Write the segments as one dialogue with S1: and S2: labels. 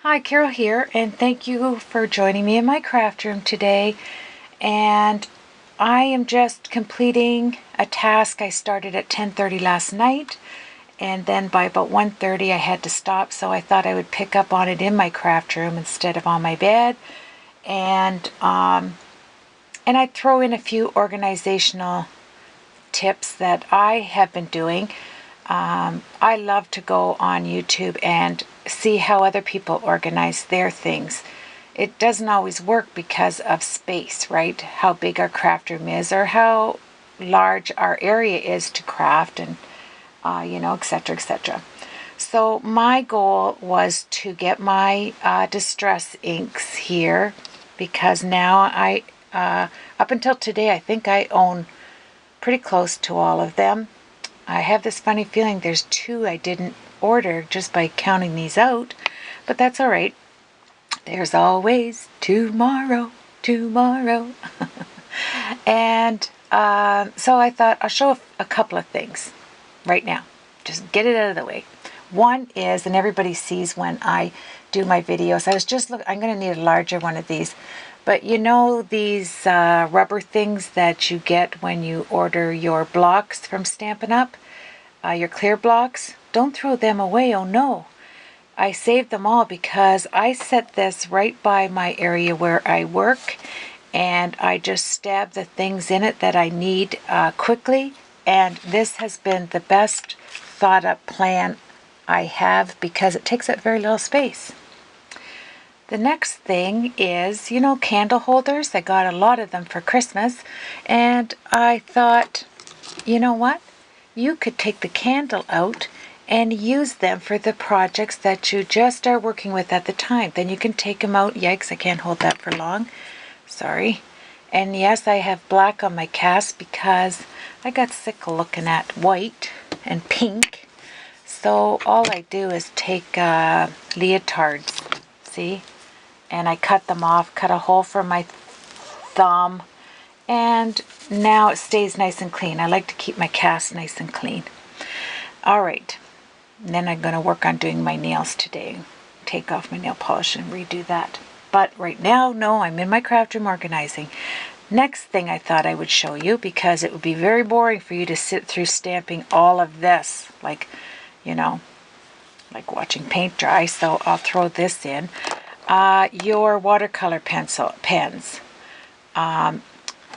S1: Hi, Carol here, and thank you for joining me in my craft room today. And I am just completing a task I started at 10:30 last night, and then by about 1:30 I had to stop, so I thought I would pick up on it in my craft room instead of on my bed. And I'd throw in a few organizational tips that I have been doing. I love to go on YouTube and see how other people organize their things. It doesn't always work because of space, right? How big our craft room is, or how large our area is to craft, and etc., etc. So my goal was to get my distress inks here, because now up until today, I think I own pretty close to all of them. I have this funny feeling there's two I didn't order just by counting these out, but that's all right. There's always tomorrow, tomorrow. And so I thought I'll show a couple of things right now. Just get it out of the way. One is, and everybody sees when I do my videos, I'm going to need a larger one of these. But you know these rubber things that you get when you order your blocks from Stampin' Up? Your clear blocks? Don't throw them away, oh no. I saved them all because I set this right by my area where I work, and I just stab the things in it that I need quickly, and this has been the best thought up plan I have because it takes up very little space. The next thing is, candle holders. I got a lot of them for Christmas, and I thought, you know what? You could take the candle out and use them for the projects that you just are working with at the time. Then you can take them out. Yikes, I can't hold that for long. Sorry. And yes, I have black on my cast because I got sick of looking at white and pink. So all I do is take leotards, see? And I cut them off, cut a hole for my thumb, and now it stays nice and clean. I like to keep my cast nice and clean. All right, and then I'm going to work on doing my nails today. Take off my nail polish and redo that. But right now, no, I'm in my craft room organizing. Next thing I thought I would show you, because it would be very boring for you to sit through stamping all of this, like watching paint dry, so I'll throw this in. Your watercolor pens.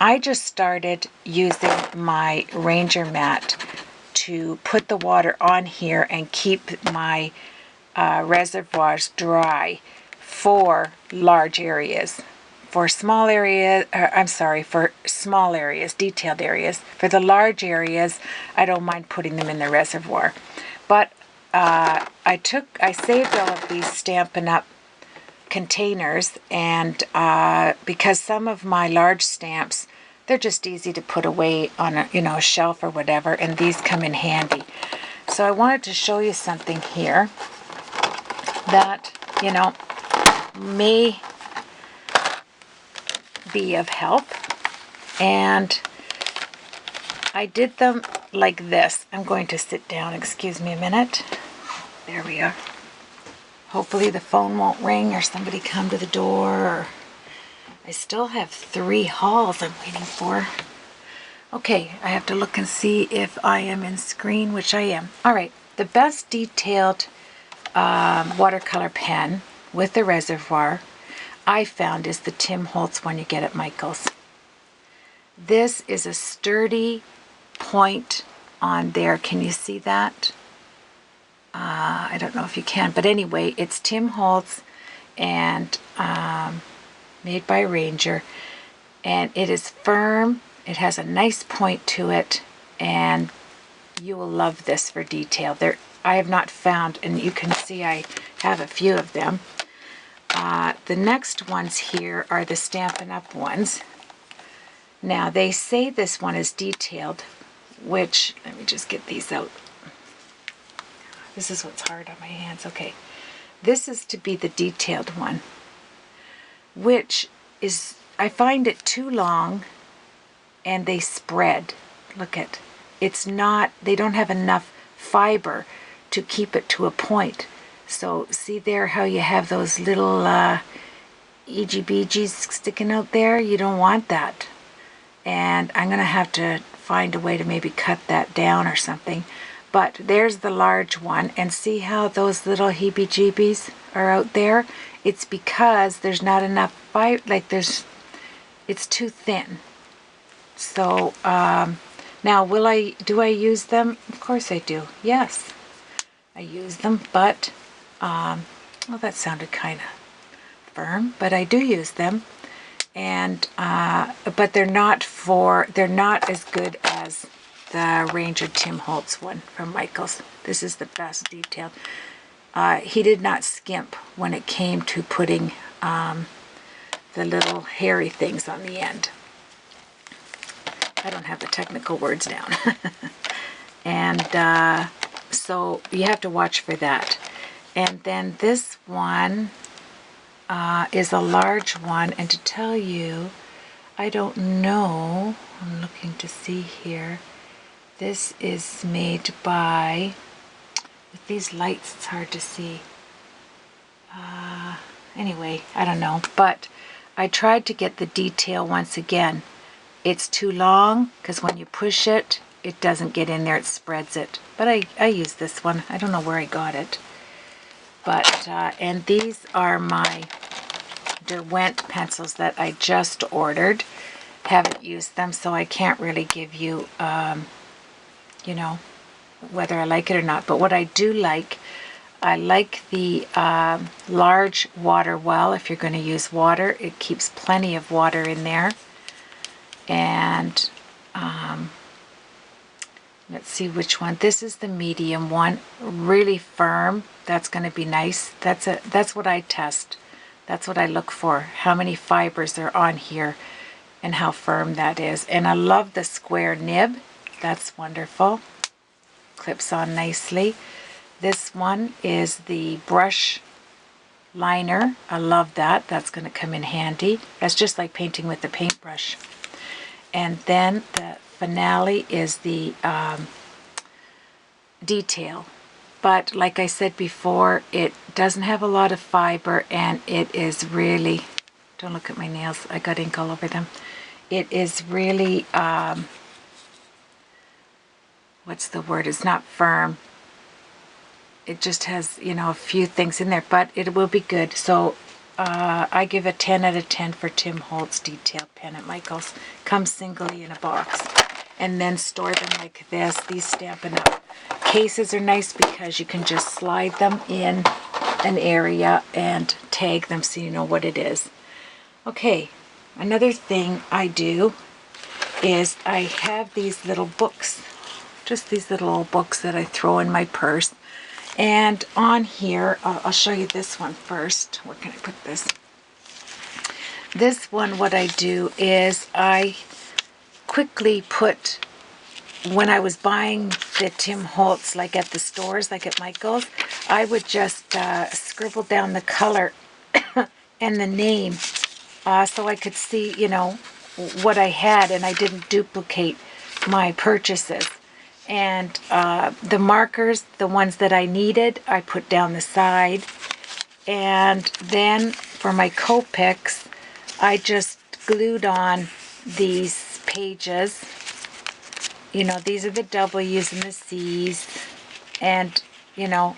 S1: I just started using my Ranger mat to put the water on here and keep my reservoirs dry for large areas. For small areas, detailed areas. For the large areas, I don't mind putting them in the reservoir. But I saved all of these Stampin' Up! Containers, and because some of my large stamps, they're just easy to put away on a shelf or whatever, and these come in handy. So I wanted to show you something here that may be of help. And I did them like this. I'm going to sit down, excuse me a minute. There we are. Hopefully the phone won't ring or somebody come to the door. I still have 3 hauls I'm waiting for. Okay, I have to look and see if I am in screen, which I am. All right, the best detailed watercolor pen with the reservoir I found is the Tim Holtz one you get at Michael's. This is a sturdy point on there. Can you see that? I don't know if you can, but anyway, it's Tim Holtz and made by Ranger, and it is firm. It has a nice point to it, and you will love this for detail. I have not found, and you can see I have a few of them. The next ones here are the Stampin' Up! Ones. Now, they say this one is detailed, which, let me just get these out. This is what's hard on my hands. Okay. This is to be the detailed one, which is, I find it too long and they spread. Look at, it's not, they don't have enough fiber to keep it to a point. So see there how you have those little EGBGs sticking out there? You don't want that. And I'm going to have to find a way to maybe cut that down or something. But there's the large one, and see how those little heebie-jeebies are out there? It's because there's not enough fiber, like it's too thin. So now do I use them? Of course I do. Yes, I use them, but well, that sounded kind of firm, but I do use them. And but they're not as good as the Ranger Tim Holtz one from Michaels. This is the best detailed. He did not skimp when it came to putting the little hairy things on the end. I don't have the technical words down. And so you have to watch for that. And then this one is a large one, and to tell you, I don't know, I'm looking to see here, this is made by, with these lights it's hard to see, anyway, I don't know, but I tried to get the detail once again. It's too long, because when you push it, it doesn't get in there, it spreads it, but I use this one, I don't know where I got it. But, and these are my Derwent pencils that I just ordered. Haven't used them, so I can't really give you, you know, whether I like it or not. But what I do like, I like the large water well. If you're going to use water, it keeps plenty of water in there. And let's see which one. This is the medium one, really firm. That's going to be nice. That's what I test. That's what I look for. How many fibers are on here and how firm that is. And I love the square nib. That's wonderful. Clips on nicely. This one is the brush liner. I love that. That's going to come in handy. That's just like painting with the paintbrush. And then the finale is the detail. But like I said before, it doesn't have a lot of fiber, and it is really, don't look at my nails, I got ink all over them. It is really, what's the word? It's not firm. It just has, you know, a few things in there, but it will be good. So I give a 10 out of 10 for Tim Holtz detail pen at Michael's. Comes singly in a box. And then store them like this. These Stampin' Up! Cases are nice because you can just slide them in an area and tag them so you know what it is. Okay, another thing I do is I have these little books, just these little old books that I throw in my purse. And on here, I'll show you this one first. Where can I put this? This one, what I do is I quickly put, when I was buying the Tim Holtz, like at the stores, like at Michael's, I would just scribble down the color and the name so I could see, you know, what I had, and I didn't duplicate my purchases. And the markers, the ones that I needed, I put down the side. And then for my Copics, I just glued on these pages. You know, these are the W's and the C's, and, you know,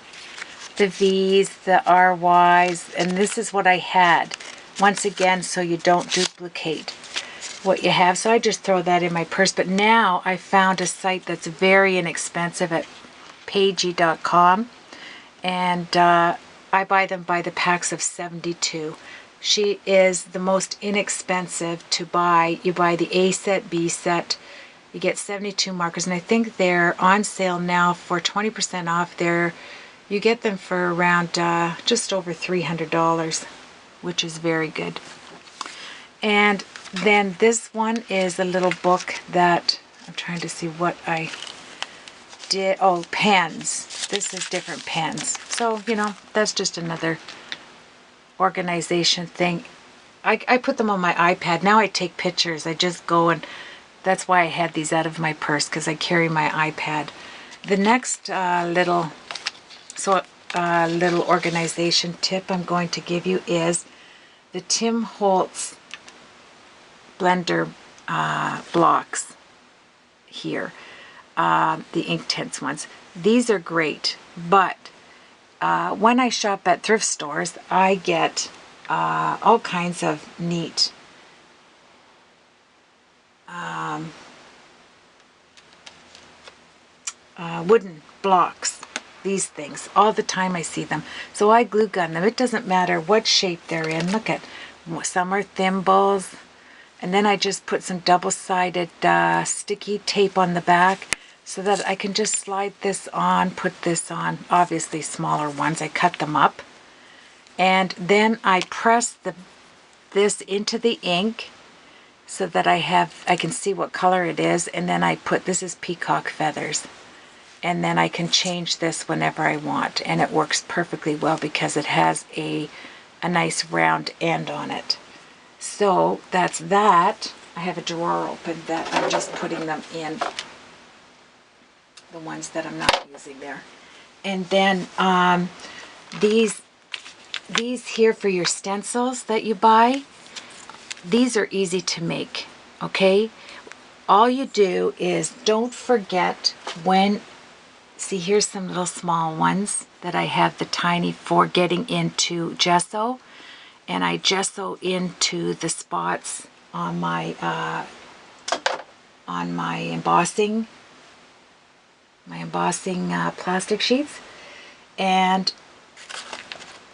S1: the V's, the RY's, and this is what I had. Once again, so you don't duplicate what you have. So I just throw that in my purse. But now I found a site that's very inexpensive at Pagey.com, and I buy them by the packs of 72. She is the most inexpensive to buy. You buy the A set, B set, you get 72 markers, and I think they're on sale now for 20% off. You get them for around just over $300, which is very good. And then this one is a little book that, I'm trying to see what I did. Oh, pens. This is different pens. So, you know, that's just another organization thing. I put them on my iPad. Now I take pictures. I just go, and that's why I had these out of my purse, because I carry my iPad. The next so little organization tip I'm going to give you is the Tim Holtz blender blocks here, the Inktense ones. These are great, but when I shop at thrift stores, I get all kinds of neat wooden blocks, these things. All the time I see them. So I glue gun them. It doesn't matter what shape they're in. Look at, some are thimbles. And then I just put some double-sided sticky tape on the back so that I can just slide this on, put this on, obviously smaller ones. I cut them up. And then I press this into the ink so that I can see what color it is. And then I put, this is peacock feathers. And then I can change this whenever I want. And it works perfectly well because it has a nice round end on it. So that's that. I have a drawer open that I'm just putting them in, the ones that I'm not using there. And then these here for your stencils that you buy, these are easy to make, okay? All you do is don't forget when, see here's some little small ones that I have the tiny for getting into gesso. And I gesso into the spots on my embossing plastic sheets. And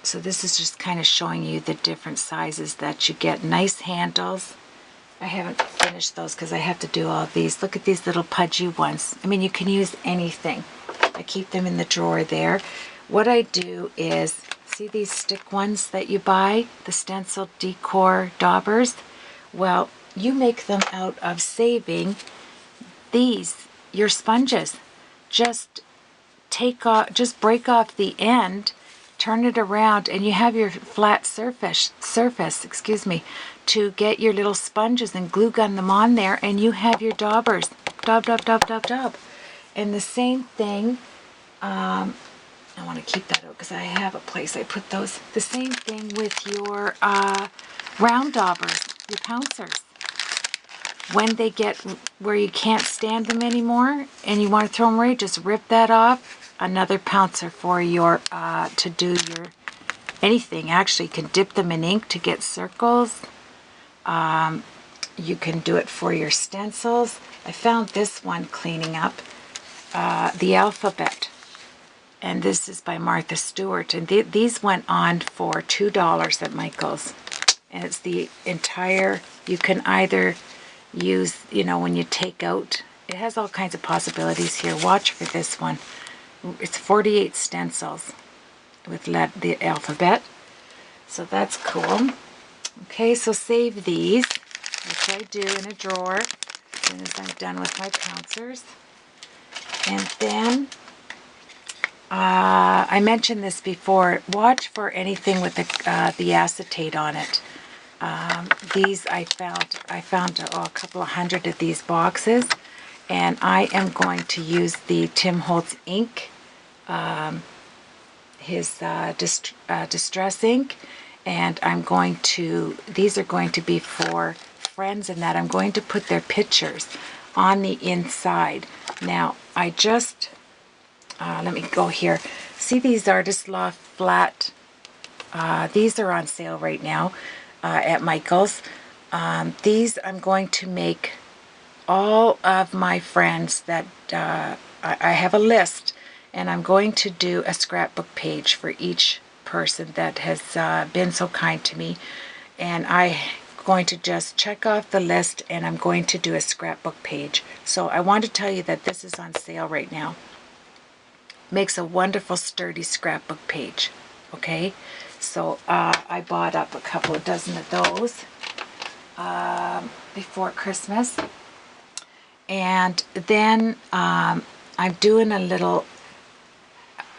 S1: so this is just kind of showing you the different sizes that you get. Nice handles. I haven't finished those because I have to do all these. Look at these little pudgy ones. I mean, you can use anything. I keep them in the drawer there. What I do is, see these stick ones that you buy, the stencil decor daubers? Well, you make them out of saving these, your sponges. Just break off the end, turn it around, and you have your flat surface, to get your little sponges and glue gun them on there, and you have your daubers. Daub, daub, daub, daub, daub. And the same thing, I want to keep that out because I have a place I put those. The same thing with your round daubers, your pouncers. When they get where you can't stand them anymore and you want to throw them away, just rip that off. Another pouncer for your, to do your anything. Actually, you can dip them in ink to get circles. You can do it for your stencils. I found this one cleaning up, the alphabet. And this is by Martha Stewart. And these went on for $2 at Michael's. And it's the entire, you can either use, when you take out, it has all kinds of possibilities here. Watch for this one. It's 48 stencils with the alphabet. So that's cool. Okay, so save these, which I do in a drawer as soon as I'm done with my pouncers. And then, I mentioned this before, watch for anything with the acetate on it. These I found a couple of hundred of these boxes, and I am going to use the Tim Holtz ink, his distress ink, and these are going to be for friends, and that I'm going to put their pictures on the inside. Now I just let me go here. See these Artist Loft flat? These are on sale right now at Michael's. These I'm going to make all of my friends that I have a list, and I'm going to do a scrapbook page for each person that has been so kind to me. And I'm going to just check off the list, and I'm going to do a scrapbook page. So I want to tell you that this is on sale right now. Makes a wonderful sturdy scrapbook page. Okay, so I bought up a couple of dozen of those before Christmas. And then I'm doing a little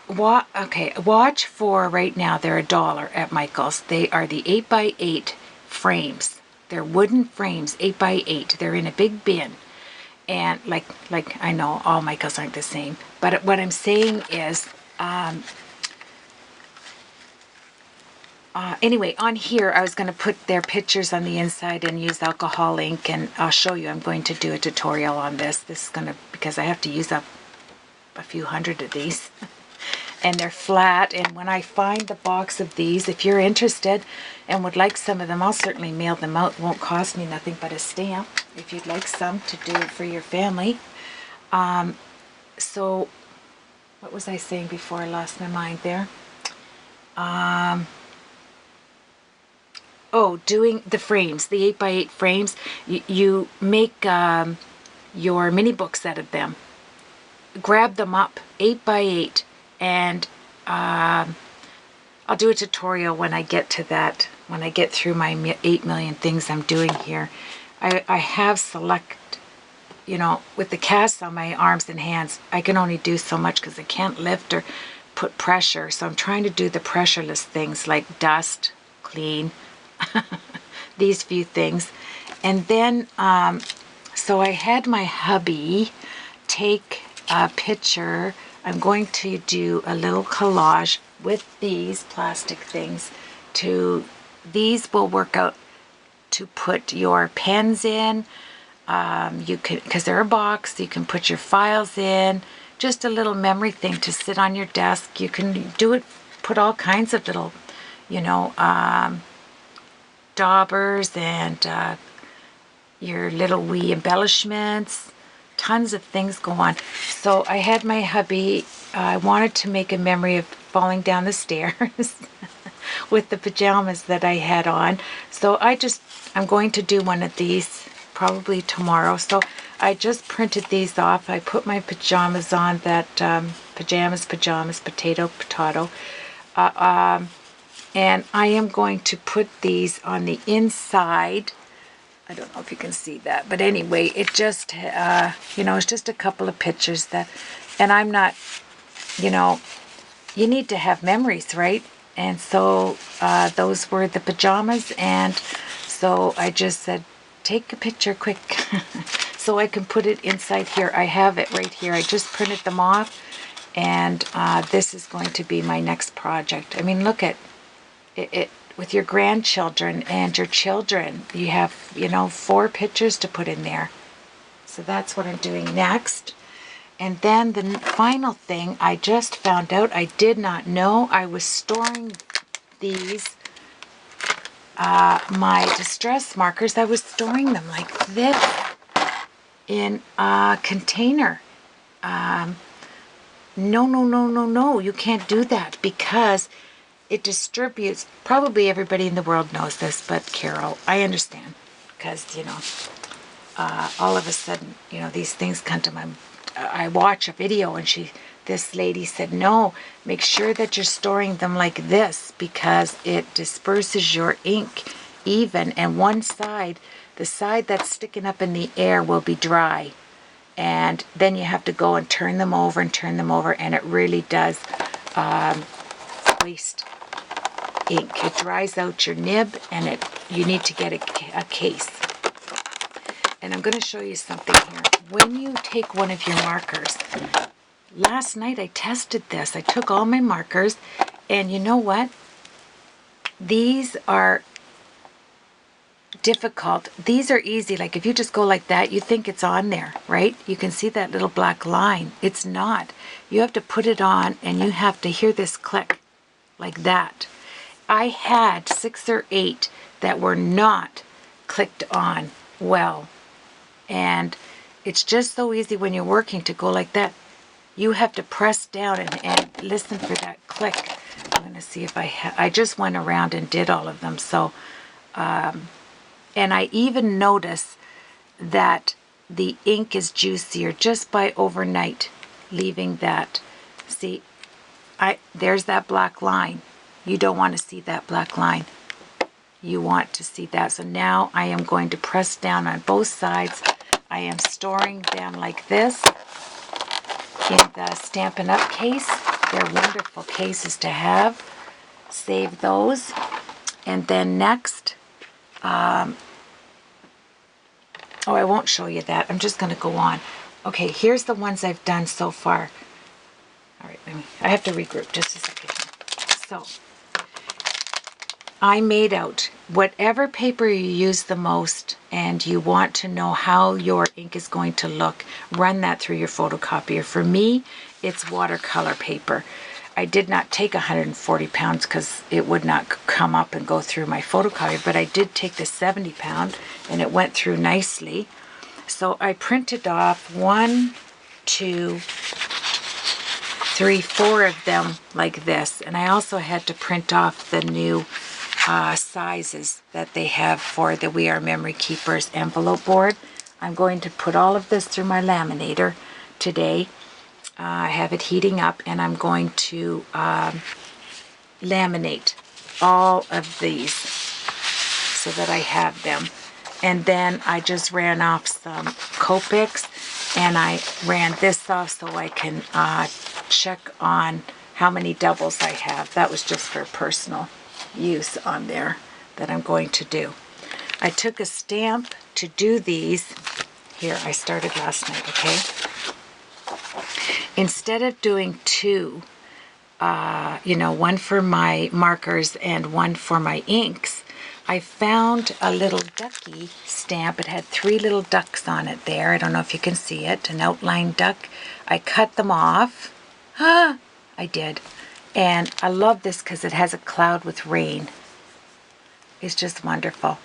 S1: watch for right now. They're $1 at Michael's. They are the 8x8 frames. They're wooden frames, 8x8. They're in a big bin. And like I know all Michaels aren't the same, but what I'm saying is Anyway, on here, I was going to put their pictures on the inside and use alcohol ink, and I'll show you. I'm going to do a tutorial on this. This is going to, because I have to use up a few hundred of these. And they're flat, and when I find the box of these, if you're interested and would like some of them, I'll certainly mail them out. It won't cost me nothing but a stamp if you'd like some to do it for your family. So, what was I saying before I lost my mind there? Oh, doing the frames, the 8x8 frames. You make your mini books out of them. Grab them up, 8x8, and I'll do a tutorial when I get to that, when I get through my 8 million things I'm doing here. I have select, you know, with the casts on my arms and hands, I can only do so much because I can't lift or put pressure. So I'm trying to do the pressureless things like dust, clean, these few things. And then, so I had my hubby take a picture. I'm going to do a little collage with these plastic things. These will work out to put your pens in. You can, because they're a box, you can put your files in. Just a little memory thing to sit on your desk. You can do it, put all kinds of little, you know, daubers and your little wee embellishments. Tons of things go on. So I had my hubby, I wanted to make a memory of falling down the stairs with the pajamas that I had on. So I'm going to do one of these probably tomorrow. So I just printed these off. I put my pajamas on, that pajamas, potato. And I am going to put these on the inside. I don't know if you can see that, but anyway, it just, you know, it's just a couple of pictures that, and I'm not, you know, you need to have memories, right? And so those were the pajamas, and so I just said, take a picture quick so I can put it inside here. I have it right here. I just printed them off, and this is going to be my next project. I mean, look at it with your grandchildren and your children. You have, you know, 4 pictures to put in there. So that's what I'm doing next. And then the final thing, I just found out, I did not know, I was storing these, my distress markers, I was storing them like this in a container. No, you can't do that because it distributes. Probably everybody in the world knows this, but Carol, I understand, because, you know, all of a sudden, you know, these things come to my, I watch a video and this lady said, no, make sure that you're storing them like this because it disperses your ink even, and one side, the side that's sticking up in the air, will be dry. And then you have to go and turn them over, and it really does waste ink. It dries out your nib, and you need to get a case. And I'm going to show you something here. When you take one of your markers, last night I tested this. I took all my markers, and you know what? These are difficult. These are easy. Like if you just go like that, you think it's on there, right? You can see that little black line. It's not. You have to put it on, and you have to hear this click like that. I had 6 or 8 that were not clicked on well. And it's just so easy when you're working to go like that. You have to press down and listen for that click. I'm going to see if I just went around and did all of them. So, and I even notice that the ink is juicier just by overnight leaving that. See, there's that black line. You don't want to see that black line. You want to see that. So now I am going to press down on both sides. I am storing them like this in the Stampin' Up! Case. They're wonderful cases to have. Save those. And then next, oh, I won't show you that. I'm just going to go on. Okay, here's the ones I've done so far. All right, I have to regroup just a second. So, I made out whatever paper you use the most and you want to know how your ink is going to look, run that through your photocopier. For me, it's watercolor paper. I did not take 140 pounds because it would not come up and go through my photocopier, but I did take the 70 pound and it went through nicely. So I printed off 1, 2, 3, 4 of them like this. And I also had to print off the new sizes that they have for the We Are Memory Keepers envelope board. I'm going to put all of this through my laminator today. I have it heating up, and I'm going to laminate all of these so that I have them. And then I just ran off some Copics, and I ran this off so I can check on how many doubles I have. That was just for personal use on there that I'm going to do. I took a stamp to do these. Here, I started last night, okay? Instead of doing two, one for my markers and one for my inks, I found a little ducky stamp. It had 3 little ducks on it there. I don't know if you can see it, an outline duck. I cut them off. I did. And I love this because it has a cloud with rain. It's just wonderful.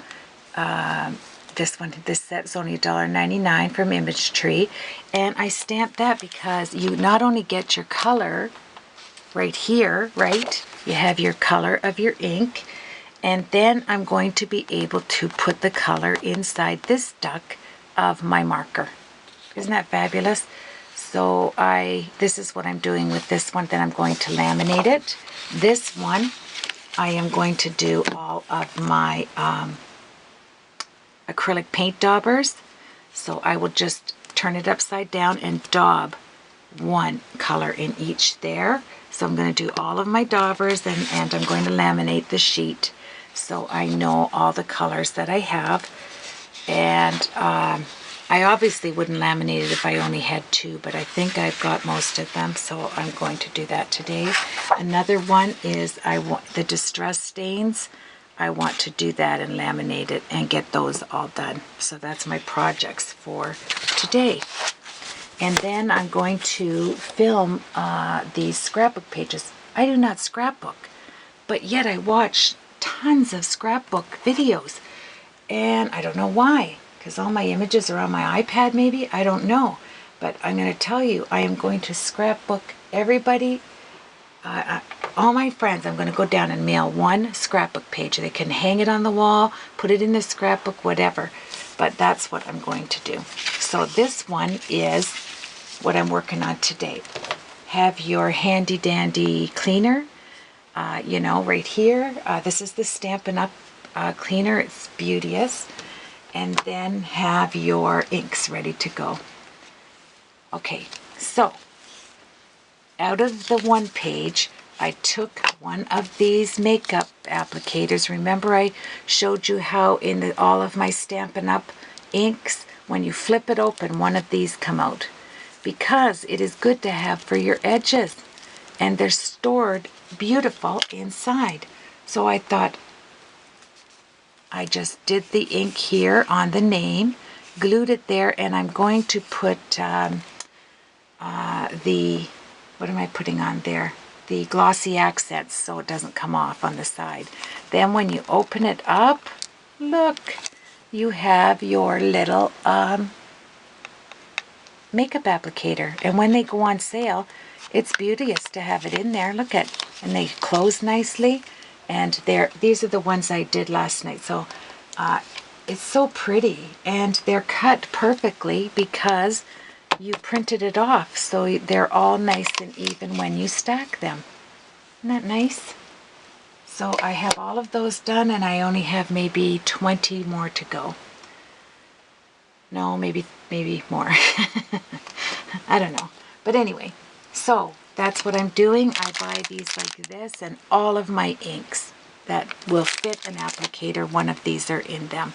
S1: This set's only $1.99 from Image Tree. And I stamped that because you not only get your color right here, right? You have your color of your ink. And then I'm going to be able to put the color inside this duck of my marker. Isn't that fabulous? So this is what I'm doing with this one. Then I'm going to laminate it. This one, I am going to do all of my acrylic paint daubers. So I will just turn it upside down and daub one color in each there. So I'm going to do all of my daubers, and I'm going to laminate the sheet so I know all the colors that I have. And I obviously wouldn't laminate it if I only had 2, but I think I've got most of them, so I'm going to do that today. Another one is the distress stains. I want to do that and laminate it and get those all done. So that's my projects for today. And then I'm going to film these scrapbook pages. I do not scrapbook, but yet I watch tons of scrapbook videos, and I don't know why. Because all my images are on my iPad maybe? I don't know. But I'm going to tell you, I am going to scrapbook everybody, all my friends. I'm going to go down and mail 1 scrapbook page. They can hang it on the wall, put it in the scrapbook, whatever. But that's what I'm going to do. So this one is what I'm working on today. Have your handy dandy cleaner, right here. This is the Stampin' Up! Cleaner. It's beauteous. And then have your inks ready to go. Okay, so out of the one page, I took one of these makeup applicators. Remember I showed you how in all of my Stampin' Up! Inks, when you flip it open, one of these come out. Because it is good to have for your edges. And they're stored beautiful inside. So I thought, I just did the ink here on the name, glued it there, and I'm going to put what am I putting on there? The glossy accents so it doesn't come off on the side. Then when you open it up, look, you have your little makeup applicator. And when they go on sale, it's beauteous to have it in there. Look at, and they close nicely. And these are the ones I did last night. So it's so pretty. And they're cut perfectly because you printed it off. So they're all nice and even when you stack them. Isn't that nice? So I have all of those done, and I only have maybe 20 more to go. No, maybe more. I don't know. But anyway, so that's what I'm doing. I buy these like this, and all of my inks that will fit an applicator, one of these are in them.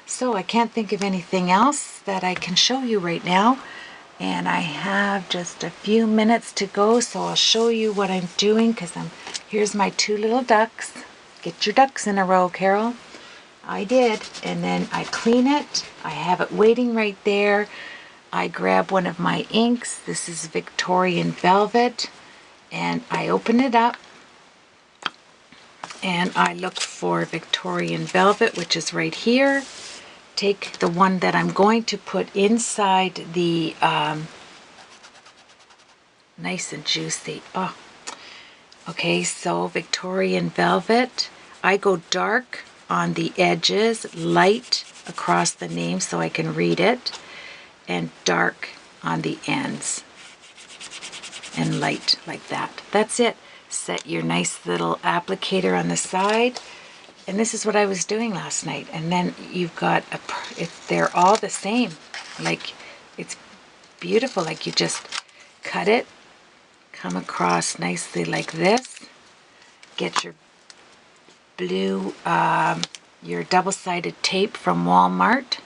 S1: So I can't think of anything else that I can show you right now. And I have just a few minutes to go, so I'll show you what I'm doing, because here's my 2 little ducks. Get your ducks in a row, Carol. I did. And then I clean it. I have it waiting right there. I grab one of my inks. This is Victorian Velvet. And I open it up. And I look for Victorian Velvet, which is right here. Take the one that I'm going to put inside the nice and juicy. Oh, okay, so Victorian Velvet. I go dark on the edges, light across the name so I can read it, and dark on the ends, and light like that. That's it. Set your nice little applicator on the side. And this is what I was doing last night. And then you've got they're all the same. Like, it's beautiful. Like, you just cut it, come across nicely like this. Get your blue, your double-sided tape from Walmart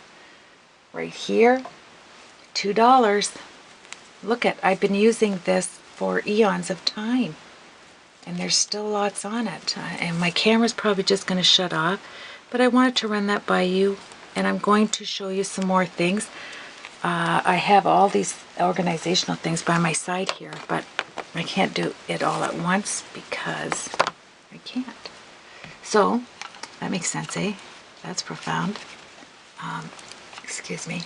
S1: right here. $2. Look at, I've been using this for eons of time. And there's still lots on it. And my camera's probably just going to shut off. But I wanted to run that by you. And I'm going to show you some more things. I have all these organizational things by my side here. But I can't do it all at once because I can't. So, that makes sense, eh? That's profound. Excuse me.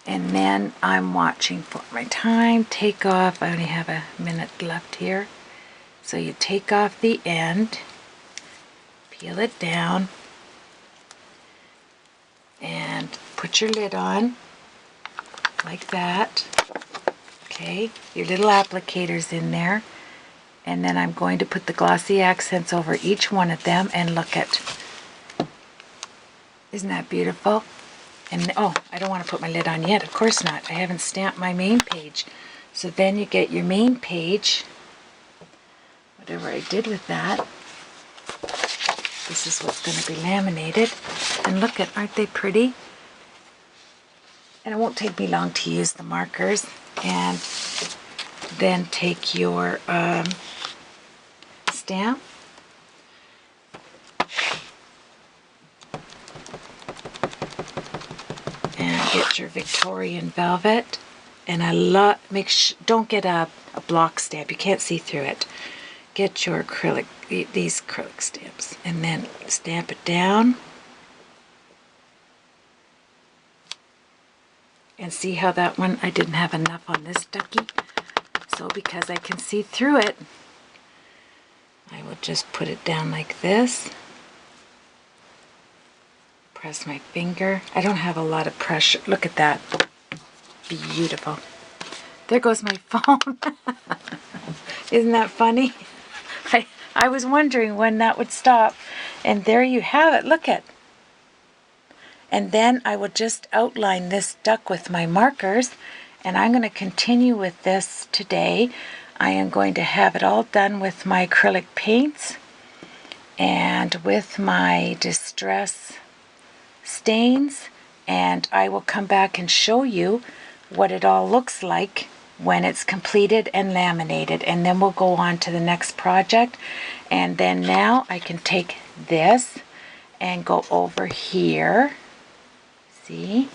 S1: And then I'm watching for my time. Take off. I only have a minute left here. So you take off the end, peel it down, and put your lid on like that. Okay, your little applicator's in there. And then I'm going to put the glossy accents over each one of them, and look at, isn't that beautiful? And oh, I don't want to put my lid on yet. Of course not. I haven't stamped my main page. So then you get your main page, whatever I did with that. This is what's going to be laminated. And look at, aren't they pretty? And it won't take me long to use the markers. And then take your stamp. And get your Victorian Velvet. And I love, don't get a block stamp. You can't see through it. Get your acrylic, these acrylic stamps. And then stamp it down. And see how that one, I didn't have enough on this ducky. So because I can see through it, I will just put it down like this. Press my finger. I don't have a lot of pressure. Look at that. Beautiful. There goes my phone. Isn't that funny? I was wondering when that would stop. And there you have it. Look at. And then I will just outline this duck with my markers. And I'm going to continue with this today. I am going to have it all done with my acrylic paints and with my distress stains. And I will come back and show you what it all looks like when it's completed and laminated. And then we'll go on to the next project. And then now I can take this and go over here. See?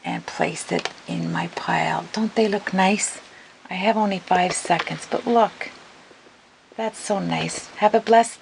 S1: And place it in my pile. Don't they look nice? I have only 5 seconds, but look. That's so nice. Have a blessed